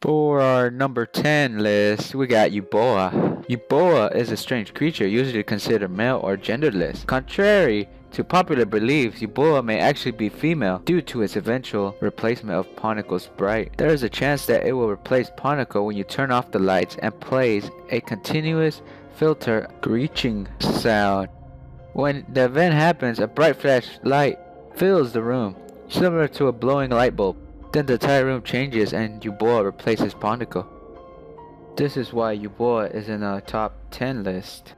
For our number 10 list, we got Euboa. Euboa is a strange creature usually considered male or genderless. Contrary to popular beliefs, Euboa may actually be female due to its eventual replacement of Ponticle's sprite. There is a chance that it will replace Ponticle when you turn off the lights and plays a continuous filter screeching sound. When the event happens, a bright flash light fills the room, similar to a glowing light bulb. Then the entire room changes and Euboa replaces Ponticle. This is why Euboa is in our top 10 list.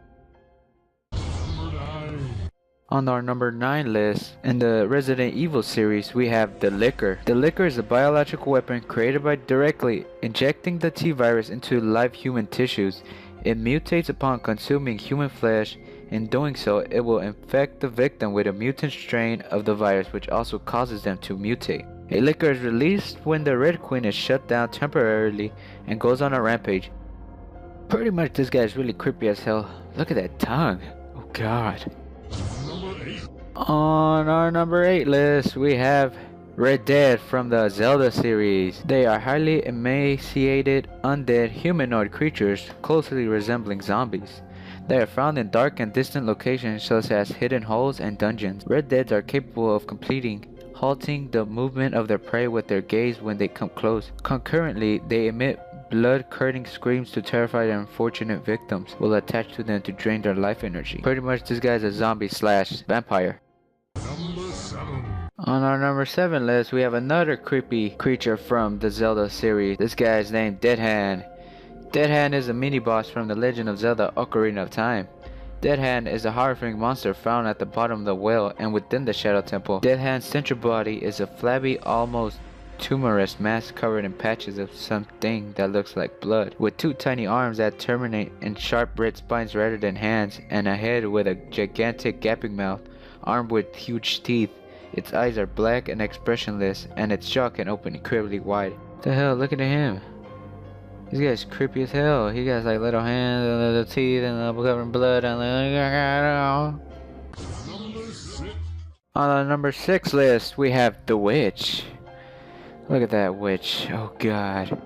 On our number 9 list, in the Resident Evil series, we have the Licker. The Licker is a biological weapon created by directly injecting the T-virus into live human tissues. It mutates upon consuming human flesh. In doing so, it will infect the victim with a mutant strain of the virus, which also causes them to mutate. A Licker is released when the Red Queen is shut down temporarily and goes on a rampage. Pretty much this guy is really creepy as hell. Look at that tongue. Oh god. On our number 8 list, we have Red Dead from the Zelda series. They are highly emaciated, undead, humanoid creatures closely resembling zombies. They are found in dark and distant locations such as hidden holes and dungeons. Red Deads are capable of halting the movement of their prey with their gaze when they come close. Concurrently, they emit blood-curdling screams to terrify their unfortunate victims, will attach to them to drain their life energy. Pretty much this guy's a zombie slash vampire. On our number 7 list, we have another creepy creature from the Zelda series. This guy is named Dead Hand. Dead Hand is a mini-boss from the Legend of Zelda Ocarina of Time. Dead Hand is a horrifying monster found at the bottom of the well and within the Shadow Temple. Dead Hand's central body is a flabby, almost tumorous mass covered in patches of something that looks like blood, with 2 tiny arms that terminate in sharp red spines rather than hands, and a head with a gigantic gaping mouth, armed with huge teeth. Its eyes are black and expressionless, and its jaw can open incredibly wide. The hell, look at him. This guy's creepy as hell. He got like little hands and little teeth and covered in blood and on the number 6 list, we have the Witch. Look at that witch. Oh god.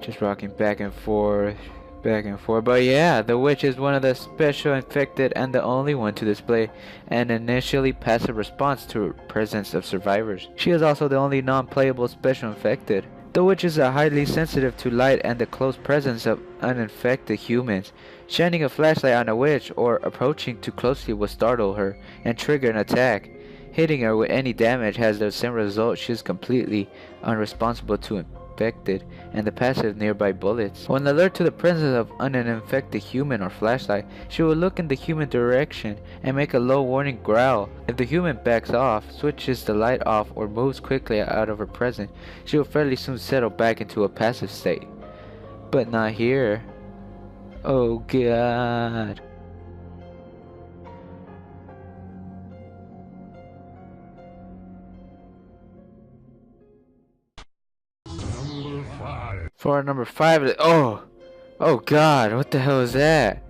Just rocking back and forth. But yeah, the Witch is one of the special infected and the only one to display an initially passive response to presence of survivors. She is also the only non-playable special infected. The Witch is highly sensitive to light and the close presence of uninfected humans. Shining a flashlight on a witch or approaching too closely will startle her and trigger an attack. Hitting her with any damage has the same result. She is completely unresponsible to infected and the passive nearby bullets. When alert to the presence of an uninfected human or flashlight, she will look in the human direction and make a low warning growl. If the human backs off, switches the light off, or moves quickly out of her presence, she will fairly soon settle back into a passive state. But not here. Oh god. For our number 5, oh god, what the hell is that?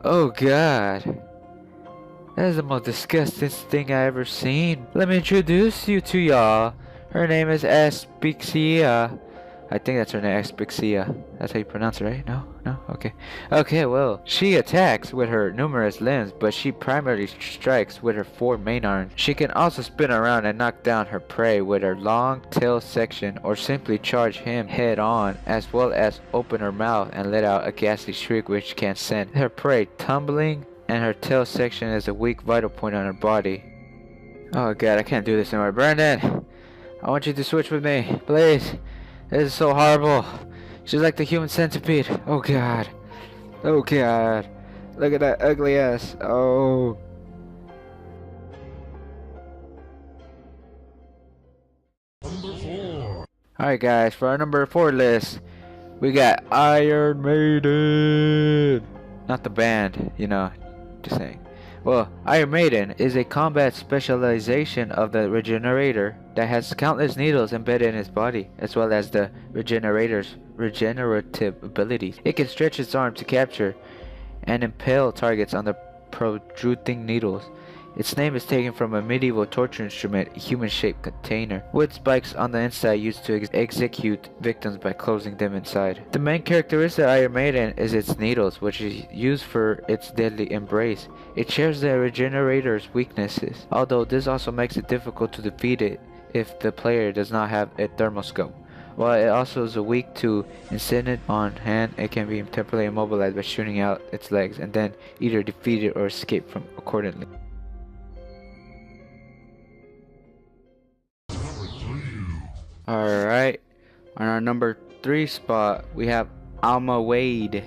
Oh god. That is the most disgusting thing I ever seen. Let me introduce you to y'all. Her name is Asphyxia. I think that's her name, Asphyxia. That's how you pronounce it, right? No? Okay. Okay, well, she attacks with her numerous limbs, but she primarily strikes with her 4 main arms. She can also spin around and knock down her prey with her long tail section, or simply charge him head on, as well as open her mouth and let out a ghastly shriek which can send her prey tumbling, and her tail section is a weak vital point on her body. Oh god, I can't do this anymore. Brandon, I want you to switch with me, please. This is so horrible. She's like the human centipede. Oh god. Oh god. Look at that ugly ass. Oh. Alright guys, for our number 4 list, we got Iron Maiden. Not the band, you know, just saying. Well, Iron Maiden is a combat specialization of the Regenerator that has countless needles embedded in its body, as well as the Regenerator's regenerative abilities. It can stretch its arm to capture and impale targets on the protruding needles. Its name is taken from a medieval torture instrument, a human-shaped container, with spikes on the inside used to execute victims by closing them inside. The main characteristic of Iron Maiden is its needles, which is used for its deadly embrace. It shares the Regenerator's weaknesses, although this also makes it difficult to defeat it if the player does not have a thermoscope. While it also is weak to incendiate on hand, it can be temporarily immobilized by shooting out its legs and then either defeat it or escape from accordingly. Alright, on our number 3 spot, we have Alma Wade.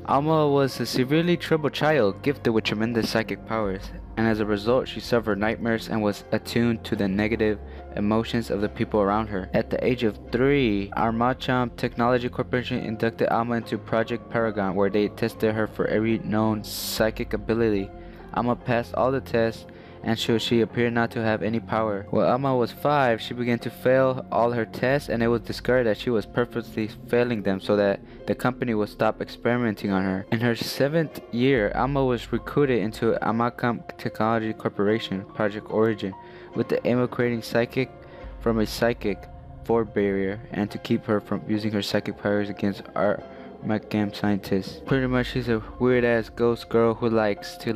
Alma was a severely troubled child, gifted with tremendous psychic powers, and as a result, she suffered nightmares and was attuned to the negative emotions of the people around her. At the age of 3, Armacham Technology Corporation inducted Alma into Project Paragon, where they tested her for every known psychic ability. Alma passed all the tests, and she appeared not to have any power. When Alma was 5, she began to fail all her tests, and it was discovered that she was purposely failing them so that the company would stop experimenting on her. In her 7th year, Alma was recruited into Amakam Technology Corporation, Project Origin, with the aim of creating psychic from a psychic forebearer and to keep her from using her psychic powers against our Makam scientists. Pretty much she's a weird ass ghost girl who likes to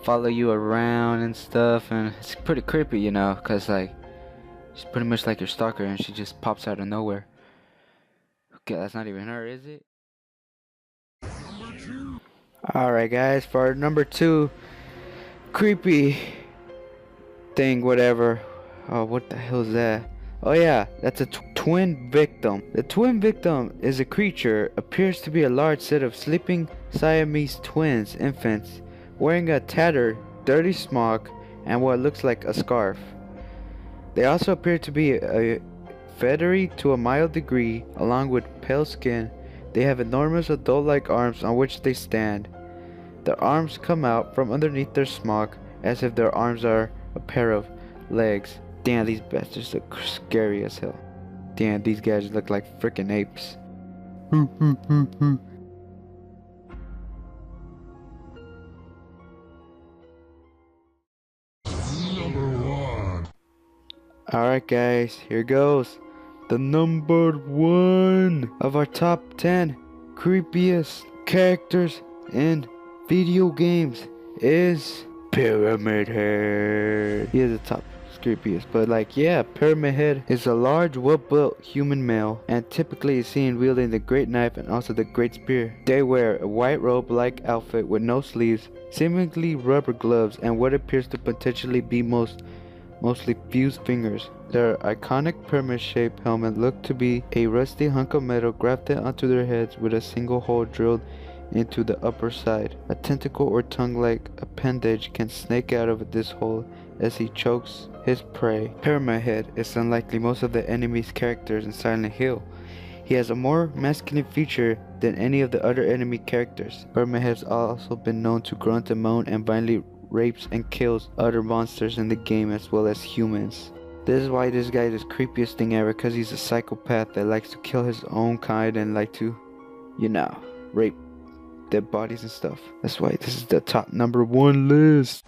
follow you around and stuff, and it's pretty creepy, you know, cause she's pretty much like your stalker and she just pops out of nowhere. Okay, that's not even her, is it? Alright guys, for our number 2 creepy thing, whatever. Oh, what the hell is that? Oh yeah, that's a twin victim. The twin victim is a creature, appears to be a large set of sleeping Siamese twins, infants, wearing a tattered, dirty smock and what looks like a scarf. They also appear to be feathery to a mild degree, along with pale skin. They have enormous adult-like arms on which they stand. Their arms come out from underneath their smock as if their arms are a pair of legs. Damn, these bastards look scary as hell. Damn, these guys look like freaking apes. Alright guys, here goes. The number 1 of our top 10 creepiest characters in video games is Pyramid Head. He is the top creepiest, but yeah, Pyramid Head is a large, well-built human male, and typically is seen wielding the Great Knife and also the Great Spear. They wear a white robe-like outfit with no sleeves, seemingly rubber gloves, and what appears to potentially be mostly fused fingers. Their iconic pyramid-shaped helmet looked to be a rusty hunk of metal grafted onto their heads with a single hole drilled into the upper side. A tentacle or tongue-like appendage can snake out of this hole as he chokes his prey. Pyramid Head is unlike most of the enemy's characters in Silent Hill. He has a more masculine feature than any of the other enemy characters. Pyramid Head has also been known to grunt and moan and violently rapes and kills other monsters in the game as well as humans. This is why this guy is the creepiest thing ever, because he's a psychopath that likes to kill his own kind and like to, you know, rape dead bodies and stuff. That's why this is the top number 1 list.